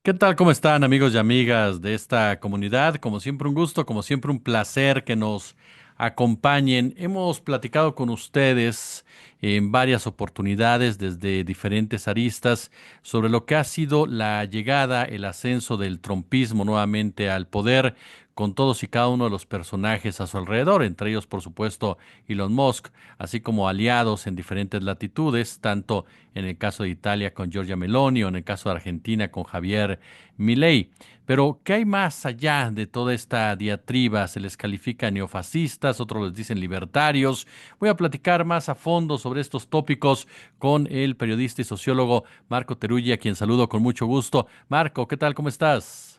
¿Qué tal? ¿Cómo están amigos y amigas de esta comunidad? Como siempre un gusto, como siempre un placer que nos acompañen. Hemos platicado con ustedes en varias oportunidades desde diferentes aristas sobre lo que ha sido la llegada, el ascenso del trumpismo nuevamente al poder con todos y cada uno de los personajes a su alrededor, entre ellos por supuesto Elon Musk, así como aliados en diferentes latitudes, tanto en el caso de Italia con Giorgia Meloni o en el caso de Argentina con Javier Milei. Pero, ¿qué hay más allá de toda esta diatriba? Se les califica neofascistas, otros les dicen libertarios. Voy a platicar más a fondo sobre estos tópicos con el periodista y sociólogo Marco Teruggi, a quien saludo con mucho gusto. Marco, ¿qué tal? ¿Cómo estás?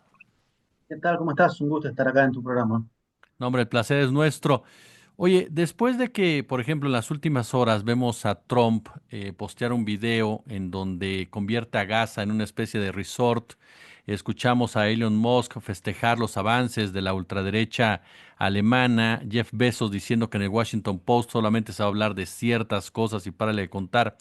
¿Qué tal? ¿Cómo estás? Un gusto estar acá en tu programa. No, hombre, el placer es nuestro. Oye, después de que, por ejemplo, en las últimas horas vemos a Trump postear un video en donde convierte a Gaza en una especie de resort, escuchamos a Elon Musk festejar los avances de la ultraderecha alemana, Jeff Bezos diciendo que en el Washington Post solamente se va a hablar de ciertas cosas y párale de contar.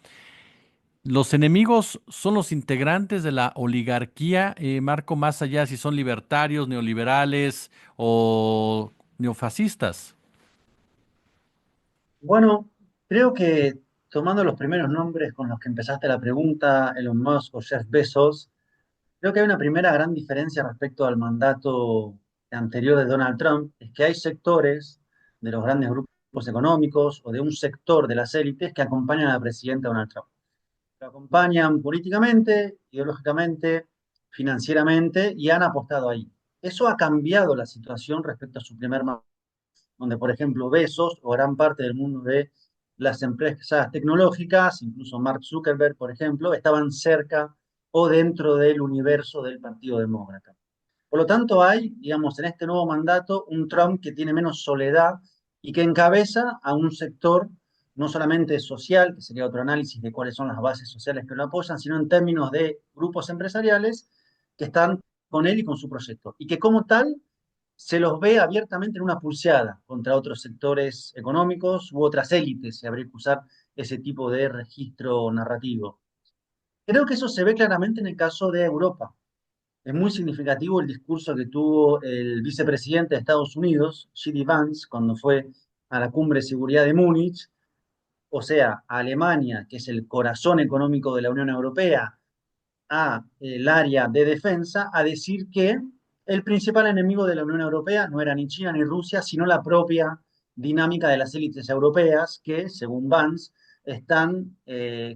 Los enemigos son los integrantes de la oligarquía, Marco, más allá si son libertarios, neoliberales o neofascistas. Bueno, creo que tomando los primeros nombres con los que empezaste la pregunta, Elon Musk o Jeff Bezos, creo que hay una primera gran diferencia respecto al mandato anterior de Donald Trump, es que hay sectores de los grandes grupos económicos o de un sector de las élites que acompañan a la presidenta Donald Trump. Lo acompañan políticamente, ideológicamente, financieramente y han apostado ahí. Eso ha cambiado la situación respecto a su primer mandato, donde, por ejemplo, Bezos o gran parte del mundo de las empresas tecnológicas, incluso Mark Zuckerberg, por ejemplo, estaban cerca o dentro del universo del Partido Demócrata. Por lo tanto, hay, digamos, en este nuevo mandato un Trump que tiene menos soledad y que encabeza a un sector no solamente social, que sería otro análisis de cuáles son las bases sociales que lo apoyan, sino en términos de grupos empresariales que están con él y con su proyecto. Y que como tal se los ve abiertamente en una pulseada contra otros sectores económicos u otras élites, si habría que usar ese tipo de registro narrativo. Creo que eso se ve claramente en el caso de Europa. Es muy significativo el discurso que tuvo el vicepresidente de Estados Unidos, J.D. Vance, cuando fue a la cumbre de seguridad de Múnich, o sea, a Alemania, que es el corazón económico de la Unión Europea, a el área de defensa, a decir que el principal enemigo de la Unión Europea no era ni China ni Rusia, sino la propia dinámica de las élites europeas que, según Vance, están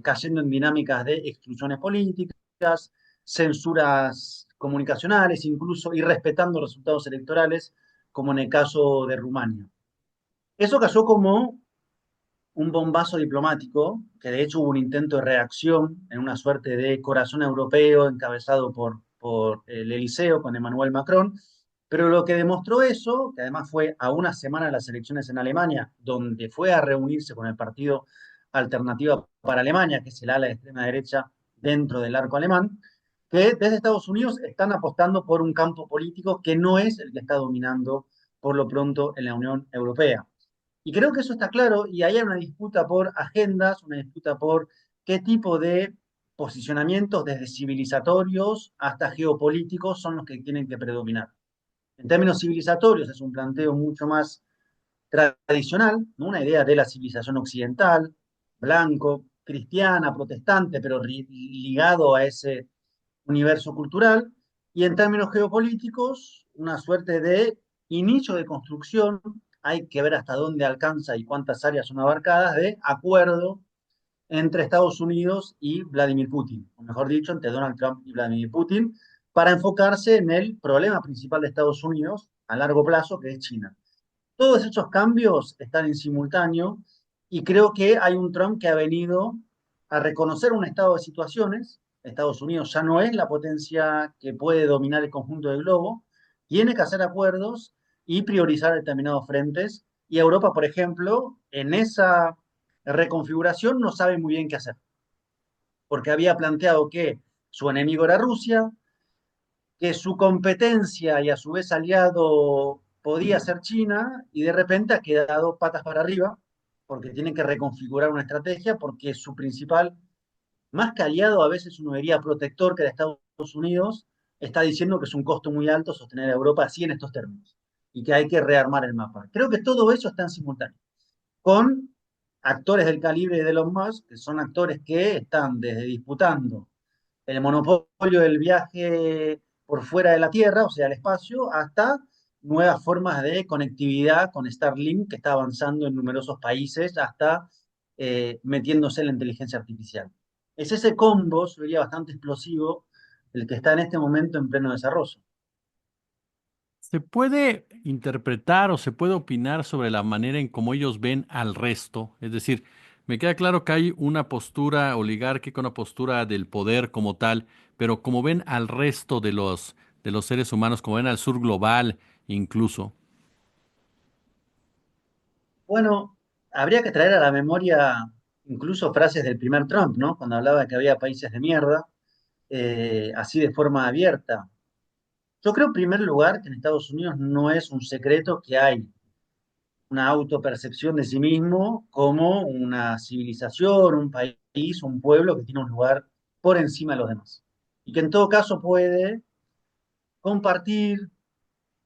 cayendo en dinámicas de exclusiones políticas, censuras comunicacionales, incluso irrespetando resultados electorales, como en el caso de Rumania. Eso cayó como un bombazo diplomático, que de hecho hubo un intento de reacción en una suerte de corazón europeo encabezado por el Eliseo con Emmanuel Macron, pero lo que demostró eso, que además fue a una semana de las elecciones en Alemania, donde fue a reunirse con el partido Alternativa para Alemania, que es el ala de extrema derecha dentro del arco alemán, que desde Estados Unidos están apostando por un campo político que no es el que está dominando por lo pronto en la Unión Europea. Y creo que eso está claro, y ahí hay una disputa por agendas, una disputa por qué tipo de posicionamientos, desde civilizatorios hasta geopolíticos, son los que tienen que predominar. En términos civilizatorios es un planteo mucho más tradicional, ¿no? Una idea de la civilización occidental, blanco, cristiana, protestante, pero ligado a ese universo cultural, y en términos geopolíticos, una suerte de inicio de construcción, hay que ver hasta dónde alcanza y cuántas áreas son abarcadas, de acuerdo entre Estados Unidos y Vladimir Putin, o mejor dicho, entre Donald Trump y Vladimir Putin, para enfocarse en el problema principal de Estados Unidos a largo plazo, que es China. Todos esos cambios están en simultáneo y creo que hay un Trump que ha venido a reconocer un estado de situaciones. Estados Unidos ya no es la potencia que puede dominar el conjunto del globo, tiene que hacer acuerdos y priorizar determinados frentes. Y Europa, por ejemplo, en esa reconfiguración no sabe muy bien qué hacer, porque había planteado que su enemigo era Rusia, que su competencia y a su vez aliado podía ser China y de repente ha quedado patas para arriba porque tiene que reconfigurar una estrategia porque su principal, más que aliado, a veces uno diría protector que era Estados Unidos, está diciendo que es un costo muy alto sostener a Europa así en estos términos y que hay que rearmar el mapa. Creo que todo eso está en simultáneo, con actores del calibre de Elon Musk, que son actores que están desde disputando el monopolio del viaje por fuera de la Tierra, o sea, el espacio, hasta nuevas formas de conectividad con Starlink, que está avanzando en numerosos países, hasta metiéndose en la inteligencia artificial. Es ese combo, yo diría, bastante explosivo, el que está en este momento en pleno desarrollo. ¿Se puede interpretar o se puede opinar sobre la manera en cómo ellos ven al resto? Es decir, me queda claro que hay una postura oligárquica, una postura del poder como tal, pero como ven al resto de los seres humanos, como ven al sur global incluso. Bueno, habría que traer a la memoria incluso frases del primer Trump, ¿no? Cuando hablaba de que había países de mierda, así de forma abierta. Yo creo, en primer lugar, que en Estados Unidos no es un secreto que hay una autopercepción de sí mismo como una civilización, un país, un pueblo que tiene un lugar por encima de los demás. Y que en todo caso puede compartir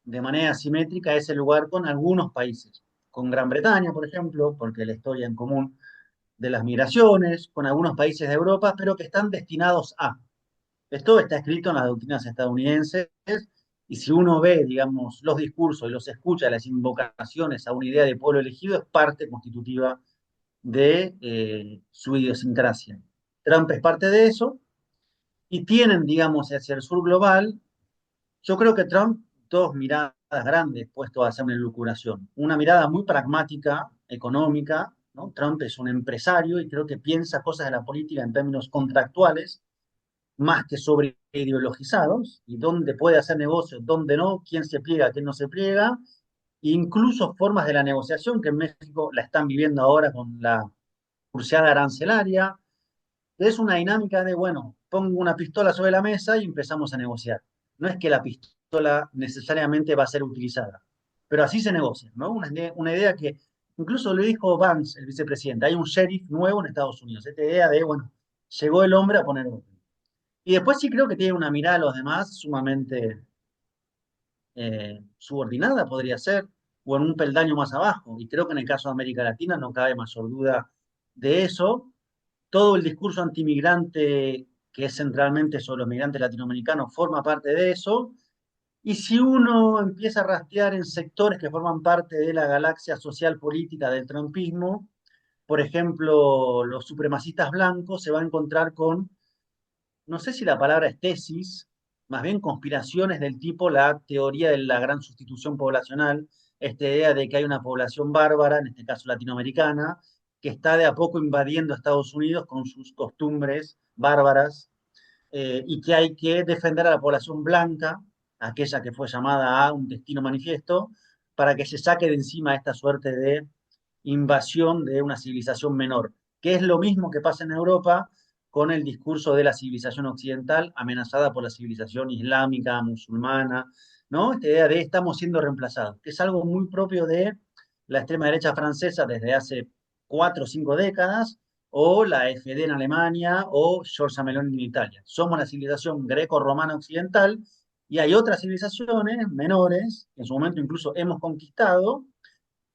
de manera simétrica ese lugar con algunos países. Con Gran Bretaña, por ejemplo, porque la historia en común de las migraciones, con algunos países de Europa, pero que están destinados a. Esto está escrito en las doctrinas estadounidenses y si uno ve, digamos, los discursos y los escucha, las invocaciones a una idea de pueblo elegido, es parte constitutiva de su idiosincrasia. Trump es parte de eso y tienen, digamos, hacia el sur global, yo creo que Trump, dos miradas grandes puestos a hacer una elucubración. Una mirada muy pragmática, económica, ¿no? Trump es un empresario y creo que piensa cosas de la política en términos contractuales más que sobre ideologizados, y dónde puede hacer negocios, dónde no, quién se pliega, quién no se pliega, incluso formas de la negociación que en México la están viviendo ahora con la cruciada arancelaria, que es una dinámica de, bueno, pongo una pistola sobre la mesa y empezamos a negociar. No es que la pistola necesariamente va a ser utilizada, pero así se negocia, ¿no? Una idea que incluso lo dijo Vance, el vicepresidente, hay un sheriff nuevo en Estados Unidos, esta idea de, bueno, llegó el hombre a poner orden. Y después sí creo que tiene una mirada a los demás sumamente subordinada, podría ser, o en un peldaño más abajo. Y creo que en el caso de América Latina no cabe mayor duda de eso. Todo el discurso antimigrante, que es centralmente sobre los migrantes latinoamericanos, forma parte de eso. Y si uno empieza a rastrear en sectores que forman parte de la galaxia social política del trumpismo, por ejemplo, los supremacistas blancos, se va a encontrar con no sé si la palabra es tesis, más bien conspiraciones del tipo la teoría de la gran sustitución poblacional, esta idea de que hay una población bárbara, en este caso latinoamericana, que está de a poco invadiendo Estados Unidos con sus costumbres bárbaras y que hay que defender a la población blanca, aquella que fue llamada a un destino manifiesto, para que se saque de encima esta suerte de invasión de una civilización menor, que es lo mismo que pasa en Europa con el discurso de la civilización occidental amenazada por la civilización islámica, musulmana, ¿no? Esta idea de estamos siendo reemplazados, que es algo muy propio de la extrema derecha francesa desde hace 4 o 5 décadas, o la FD en Alemania, o Giorgia Meloni en Italia. Somos la civilización greco-romana occidental y hay otras civilizaciones menores, que en su momento incluso hemos conquistado,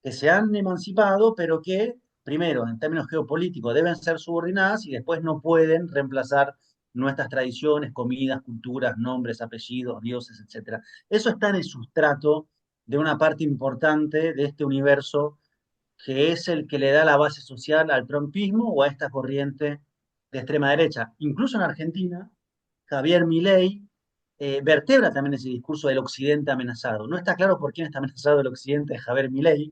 que se han emancipado, pero que, primero, en términos geopolíticos, deben ser subordinadas y después no pueden reemplazar nuestras tradiciones, comidas, culturas, nombres, apellidos, dioses, etcétera. Eso está en el sustrato de una parte importante de este universo que es el que le da la base social al trumpismo o a esta corriente de extrema derecha. Incluso en Argentina, Javier Milei vertebra también ese discurso del occidente amenazado. No está claro por quién está amenazado el occidente de Javier Milei,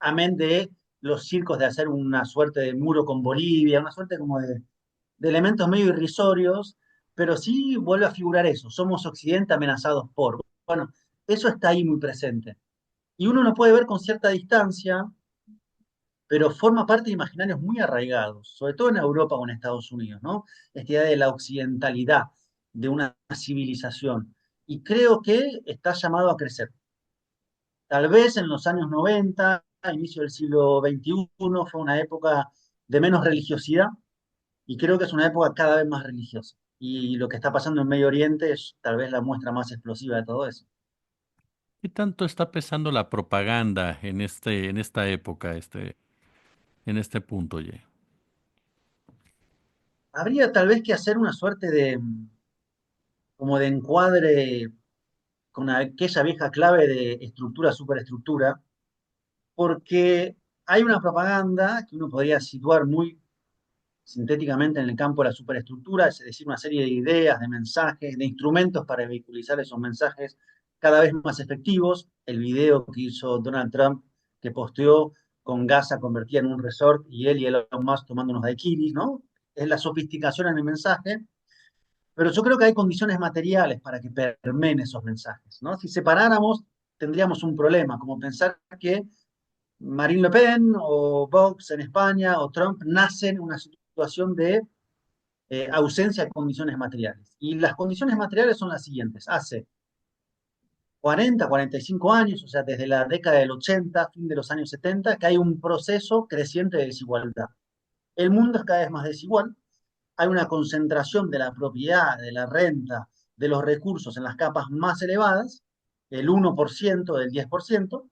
amén de los circos de hacer una suerte de muro con Bolivia, una suerte como de elementos medio irrisorios, pero sí vuelve a figurar eso, somos Occidente amenazados por. Bueno, eso está ahí muy presente. Y uno lo puede ver con cierta distancia, pero forma parte de imaginarios muy arraigados, sobre todo en Europa o en Estados Unidos, ¿no? Esta idea de la occidentalidad, de una civilización. Y creo que está llamado a crecer. Tal vez en los años 90, a inicio del siglo XXI, fue una época de menos religiosidad y creo que es una época cada vez más religiosa. y lo que está pasando en Medio Oriente es tal vez la muestra más explosiva de todo eso. ¿Qué tanto está pesando la propaganda en esta época, en este punto, Ye? Habría tal vez que hacer una suerte de, como de encuadre con aquella vieja clave de estructura, superestructura, porque hay una propaganda que uno podría situar muy sintéticamente en el campo de la superestructura, es decir, una serie de ideas, de mensajes, de instrumentos para vehiculizar esos mensajes cada vez más efectivos. El video que hizo Donald Trump, que posteó con Gaza convertida en un resort y él y Elon Musk tomando unos daiquiris, ¿no? Es la sofisticación en el mensaje, pero yo creo que hay condiciones materiales para que permeen esos mensajes, ¿no? Si separáramos, tendríamos un problema, como pensar que Marine Le Pen o Vox en España o Trump nacen en una situación de ausencia de condiciones materiales. Y las condiciones materiales son las siguientes. Hace 40, 45 años, o sea, desde la década del 80, fin de los años 70, que hay un proceso creciente de desigualdad. El mundo es cada vez más desigual, hay una concentración de la propiedad, de la renta, de los recursos en las capas más elevadas, el 1%, del 10%,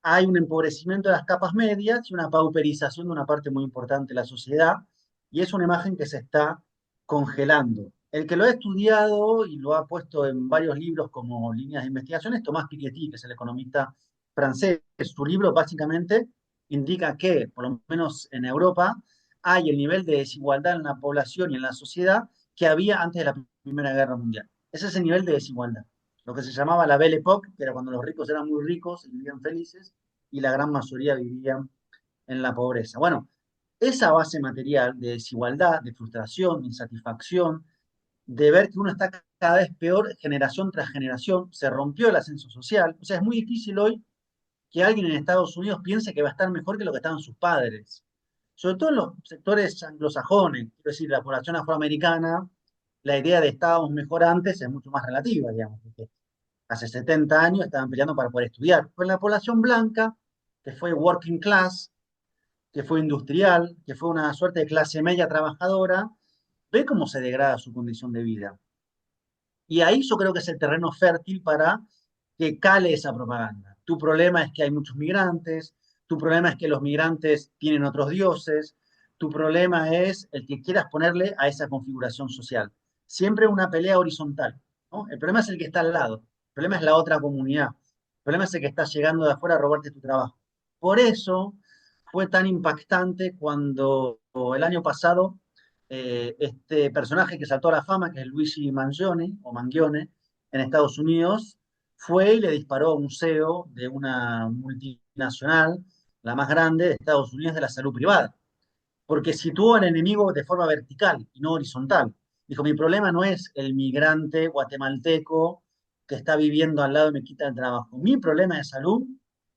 hay un empobrecimiento de las capas medias y una pauperización de una parte muy importante de la sociedad, y es una imagen que se está congelando. El que lo ha estudiado y lo ha puesto en varios libros como líneas de investigación es Tomás Piketty, que es el economista francés. Su libro básicamente indica que, por lo menos en Europa, hay el nivel de desigualdad en la población y en la sociedad que había antes de la Primera Guerra Mundial. Ese es el nivel de desigualdad. Lo que se llamaba la Belle Époque, que era cuando los ricos eran muy ricos y vivían felices, y la gran mayoría vivían en la pobreza. Bueno, esa base material de desigualdad, de frustración, de insatisfacción, de ver que uno está cada vez peor generación tras generación, se rompió el ascenso social. O sea, es muy difícil hoy que alguien en Estados Unidos piense que va a estar mejor que lo que estaban sus padres. Sobre todo en los sectores anglosajones, quiero decir, la población afroamericana, la idea de estábamos mejor antes es mucho más relativa, digamos, porque hace 70 años estaban peleando para poder estudiar. Con la población blanca, que fue working class, que fue industrial, que fue una suerte de clase media trabajadora, ve cómo se degrada su condición de vida. Y ahí yo creo que es el terreno fértil para que cale esa propaganda. Tu problema es que hay muchos migrantes, tu problema es que los migrantes tienen otros dioses, tu problema es el que quieras ponerle a esa configuración social. Siempre una pelea horizontal, ¿no? El problema es el que está al lado, el problema es la otra comunidad, el problema es el que está llegando de afuera a robarte tu trabajo. Por eso fue tan impactante cuando el año pasado este personaje que saltó a la fama, que es Luigi Mangione, o Mangione, en Estados Unidos, fue y le disparó a un CEO de una multinacional, la más grande de Estados Unidos de la salud privada, porque situó al enemigo de forma vertical y no horizontal. Dijo, mi problema no es el migrante guatemalteco que está viviendo al lado y me quita el trabajo. Mi problema de salud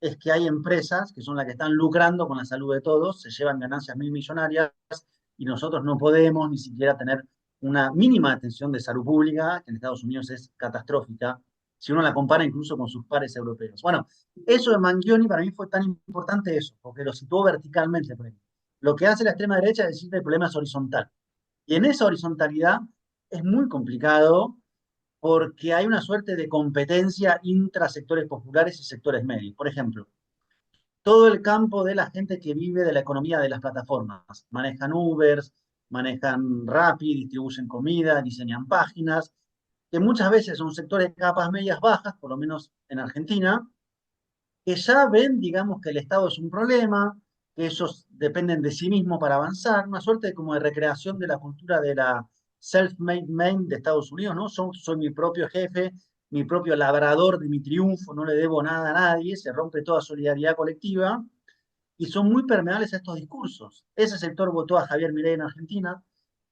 es que hay empresas que son las que están lucrando con la salud de todos, se llevan ganancias mil millonarias y nosotros no podemos ni siquiera tener una mínima atención de salud pública, que en Estados Unidos es catastrófica, si uno la compara incluso con sus pares europeos. Bueno, eso de Mangione para mí fue tan importante eso, porque lo situó verticalmente. Lo que hace la extrema derecha es decir que el problema es horizontal. Y en esa horizontalidad es muy complicado porque hay una suerte de competencia intra sectores populares y sectores medios. Por ejemplo, todo el campo de la gente que vive de la economía de las plataformas. Manejan Ubers, manejan Rappi, distribuyen comida, diseñan páginas, que muchas veces son sectores de capas medias bajas, por lo menos en Argentina, que ya ven, digamos, que el Estado es un problema, que ellos dependen de sí mismos para avanzar, una suerte de, como de recreación de la cultura de la self-made man de Estados Unidos, ¿no? Soy mi propio jefe, mi propio labrador de mi triunfo, no le debo nada a nadie, se rompe toda solidaridad colectiva, y son muy permeables a estos discursos. Ese sector votó a Javier Milei en Argentina,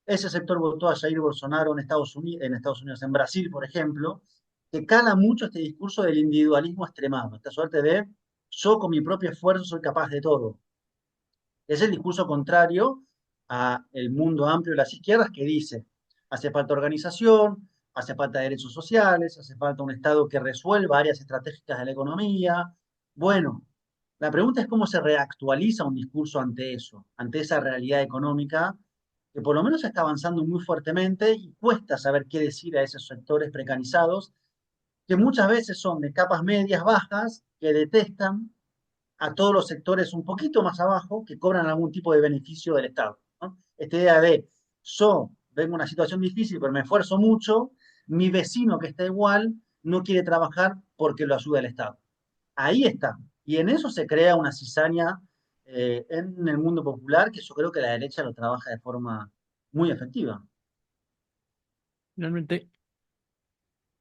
ese sector votó a Jair Bolsonaro en en Brasil, por ejemplo, que cala mucho este discurso del individualismo extremado, esta suerte de yo con mi propio esfuerzo soy capaz de todo. Es el discurso contrario a el mundo amplio de las izquierdas que dice, hace falta organización, hace falta derechos sociales, hace falta un Estado que resuelva áreas estratégicas de la economía. Bueno, la pregunta es cómo se reactualiza un discurso ante eso, ante esa realidad económica que por lo menos está avanzando muy fuertemente y cuesta saber qué decir a esos sectores precarizados, que muchas veces son de capas medias bajas, que detestan a todos los sectores un poquito más abajo que cobran algún tipo de beneficio del Estado, ¿no? Esta idea de yo vengo en una situación difícil, pero me esfuerzo mucho, mi vecino que está igual no quiere trabajar porque lo ayuda el Estado. Ahí está. Y en eso se crea una cizaña en el mundo popular que yo creo que la derecha lo trabaja de forma muy efectiva. Realmente,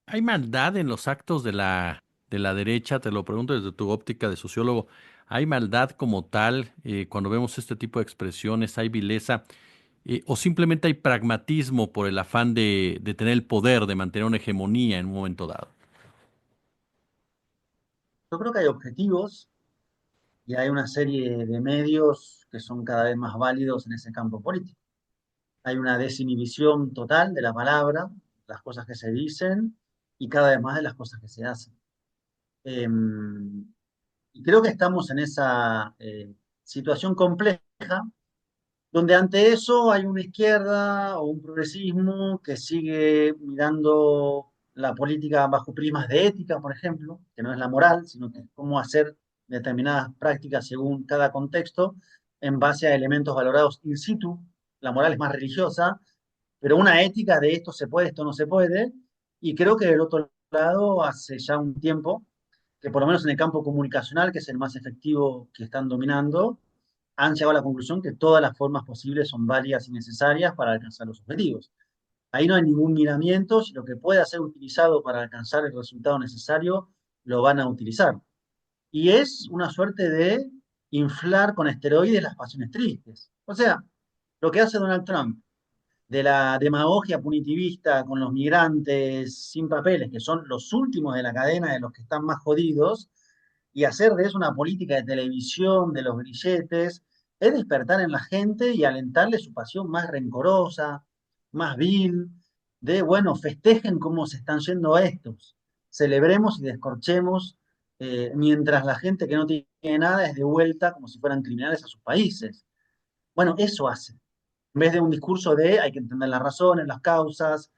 ¿hay maldad en los actos de la derecha? Te lo pregunto desde tu óptica de sociólogo. ¿Hay maldad como tal cuando vemos este tipo de expresiones? ¿Hay vileza? ¿O simplemente hay pragmatismo por el afán de tener el poder, de mantener una hegemonía en un momento dado? Yo creo que hay objetivos y hay una serie de medios que son cada vez más válidos en ese campo político. Hay una desinhibición total de la palabra, las cosas que se dicen y cada vez más de las cosas que se hacen. Eh, y creo que estamos en esa situación compleja donde ante eso hay una izquierda o un progresismo que sigue mirando la política bajo prismas de ética, por ejemplo, que no es la moral, sino que es cómo hacer determinadas prácticas según cada contexto en base a elementos valorados in situ. La moral es más religiosa, pero una ética de esto se puede, esto no se puede, y creo que del otro lado hace ya un tiempo, que por lo menos en el campo comunicacional, que es el más efectivo que están dominando, han llegado a la conclusión que todas las formas posibles son válidas y necesarias para alcanzar los objetivos. Ahí no hay ningún miramiento, si lo que pueda ser utilizado para alcanzar el resultado necesario, lo van a utilizar. Y es una suerte de inflar con esteroides las pasiones tristes. O sea, lo que hace Donald Trump de la demagogia punitivista con los migrantes sin papeles, que son los últimos de la cadena de los que están más jodidos, y hacer de eso una política de televisión, de los grilletes, es despertar en la gente y alentarle su pasión más rencorosa, más vil, de, bueno, festejen cómo se están yendo estos, celebremos y descorchemos, mientras la gente que no tiene nada es de vuelta como si fueran criminales a sus países. Bueno, eso hace en vez de un discurso de hay que entender las razones, las causas.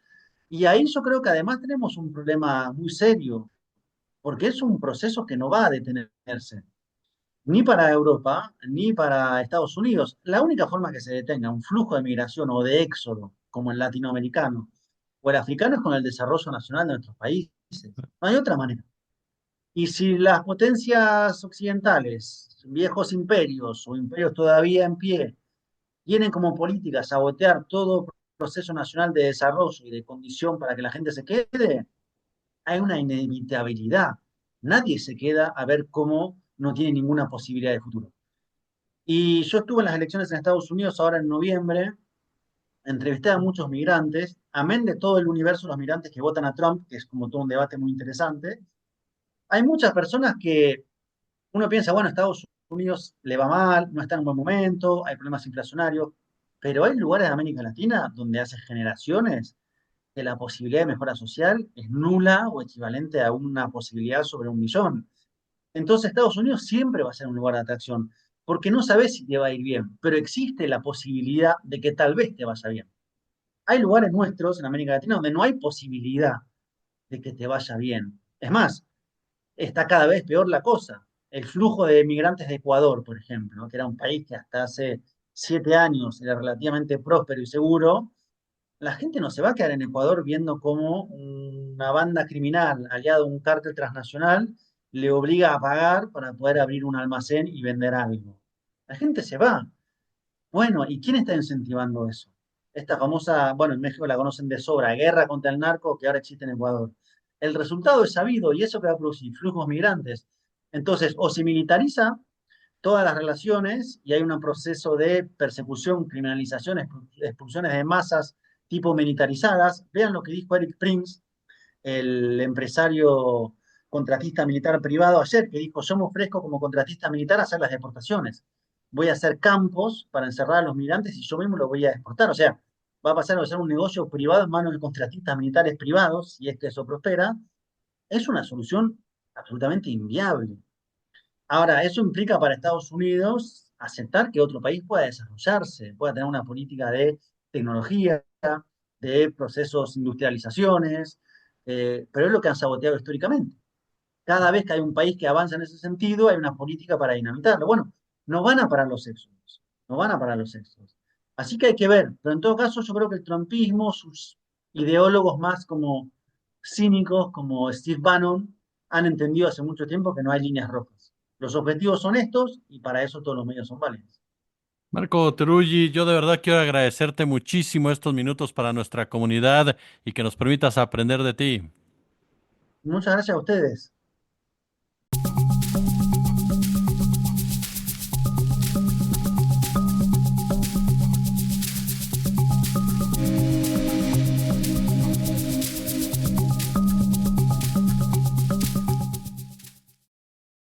Y ahí yo creo que además tenemos un problema muy serio, porque es un proceso que no va a detenerse, ni para Europa, ni para Estados Unidos. La única forma que se detenga un flujo de migración o de éxodo, como el latinoamericano o el africano, es con el desarrollo nacional de nuestros países. No hay otra manera. Y si las potencias occidentales, viejos imperios o imperios todavía en pie, tienen como política sabotear todo proceso nacional de desarrollo y de condición para que la gente se quede, hay una inevitabilidad. Nadie se queda a ver cómo no tiene ninguna posibilidad de futuro. Y yo estuve en las elecciones en Estados Unidos ahora en noviembre, entrevisté a muchos migrantes, amén de todo el universo de los migrantes que votan a Trump, que es como todo un debate muy interesante. Hay muchas personas que uno piensa, bueno, Estados Unidos le va mal, no está en un buen momento, hay problemas inflacionarios, pero hay lugares de América Latina donde hace generaciones que la posibilidad de mejora social es nula o equivalente a una posibilidad sobre 1 millón. Entonces Estados Unidos siempre va a ser un lugar de atracción, porque no sabes si te va a ir bien, pero existe la posibilidad de que tal vez te vaya bien. Hay lugares nuestros en América Latina donde no hay posibilidad de que te vaya bien. Es más, está cada vez peor la cosa. El flujo de migrantes de Ecuador, por ejemplo, que era un país que hasta hace 7 años era relativamente próspero y seguro, la gente no se va a quedar en Ecuador viendo cómo una banda criminal aliada a un cártel transnacional le obliga a pagar para poder abrir un almacén y vender algo. La gente se va. Bueno, ¿y quién está incentivando eso? Esta famosa, bueno, en México la conocen de sobra, guerra contra el narco que ahora existe en Ecuador. El resultado es sabido y eso que va a producir flujos migrantes. Entonces, o se militariza todas las relaciones y hay un proceso de persecución, criminalización, expulsiones de masas tipo militarizadas. Vean lo que dijo Eric Prince, el empresario contratista militar privado ayer, que dijo, yo me ofrezco como contratista militar a hacer las deportaciones. Voy a hacer campos para encerrar a los migrantes y yo mismo los voy a exportar. O sea, va a pasar a ser un negocio privado en manos de contratistas militares privados, si es que eso prospera. Es una solución absolutamente inviable. Ahora, eso implica para Estados Unidos aceptar que otro país pueda desarrollarse, pueda tener una política de tecnología, de procesos, industrializaciones, pero es lo que han saboteado históricamente. Cada vez que hay un país que avanza en ese sentido, hay una política para dinamitarlo. Bueno, no van a parar los éxodos, no van a parar los éxodos. Así que hay que ver, pero en todo caso yo creo que el trumpismo, sus ideólogos más como cínicos, como Steve Bannon, han entendido hace mucho tiempo que no hay líneas rojas. Los objetivos son estos y para eso todos los medios son válidos. Marco Teruggi, yo de verdad quiero agradecerte muchísimo estos minutos para nuestra comunidad y que nos permitas aprender de ti. Muchas gracias a ustedes.